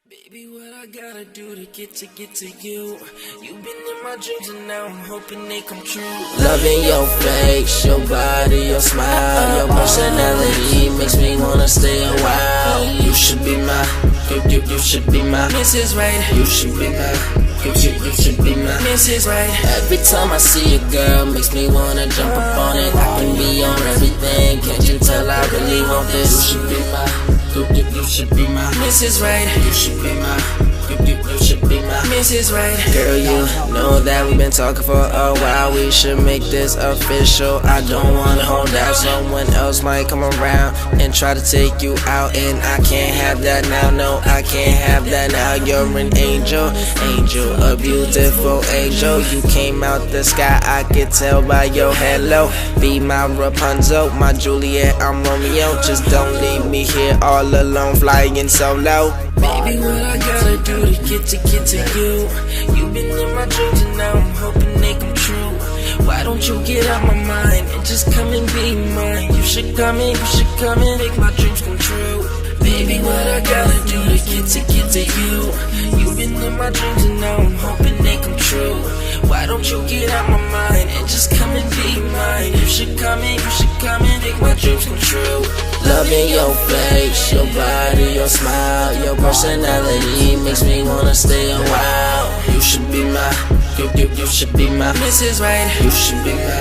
Baby, what I gotta do to get to you? You've been in my dreams and now I'm hoping they come true. Loving your face, your body, your smile, your personality makes me wanna stay a while. You should be my, you should be my Mrs. Right. You should be my, you should be my Mrs. Right. Every time I see a girl, makes me wanna jump up on it. I can be on everything, can't you tell I really want this? You should be my, you should be my Mrs. Right. You should be my, you should be my Mrs. Right. Girl, you know that we've been talking for a while. We should make this official. I don't wanna hold out. Someone else might come around and try to take you out, and I can't have that now. No, I can't have that now. You're an angel, angel, a beautiful angel. You came out the sky, I could tell by your hello. Be my Rapunzel, my Juliet, I'm Romeo. Just don't leave me here all alone, flying solo. Baby, what I gotta do to get to you? You've been in my dreams and now I'm hoping they come true. Why don't you get out my mind and just come and be mine? You should come in, make my dreams come true. Baby, what I gotta do to get to you? You've been in my dreams and now I'm hoping they come true. Why don't you get out my mind and just come and be mine? You should come in, make my dreams come true. Loving your face, your body, your smile, your personality makes me wanna stay a while. You should be my, you should be my Mrs. Right. You should be my,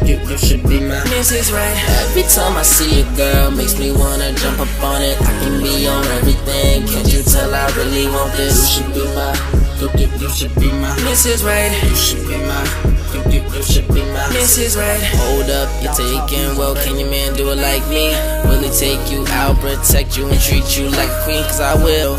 you should be my Mrs. Right. Every time I see a girl, makes me wanna jump up on it. I can be on everything, can't you tell I really want this? You should be my, you should be my Mrs. Right. You should be my, you should be my Mrs. Right. Hold up, you're taking well, can your man do it like me? Really take you out, protect you and treat you like a queen? Cause I will.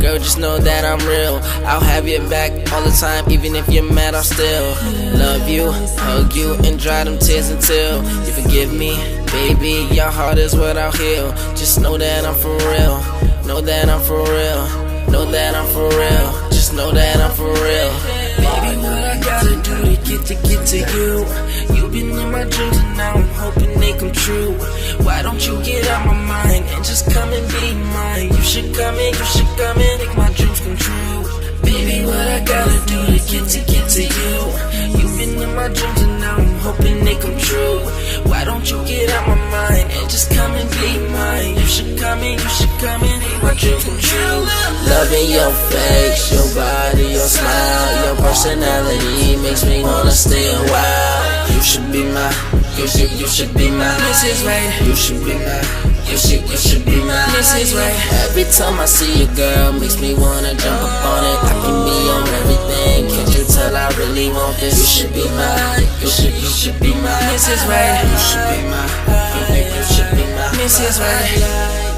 Girl, just know that I'm real. I'll have your back all the time, even if you're mad, I'll still love you, hug you, and dry them tears until you forgive me. Baby, your heart is what I'll heal. Just know that I'm for real. Know that I'm for real. Know that I'm for real. Just know that I'm for real. Baby, what I gotta do to get to you? You've been in my dreams and now I'm hoping they come true. Why don't you get out my mind and just come and be mine? You should come in, make my dreams come true. Baby, what I gotta do to get to you? You've been in my dreams and now I'm hoping they come true. Why don't you get out my mind and just come and be mine? You should come in, make my dreams come true. Loving your face, your body, your smile, your personality makes me wanna stay a while. You should be my, you should be my Mrs. Right. You should be my, you should be my Mrs. Right. Every time I see a girl, makes me wanna jump up on it. I can be on everything, can't you tell I really want this? You should be my, you should be my Mrs. Right. You should be my, you should be my Mrs. Right.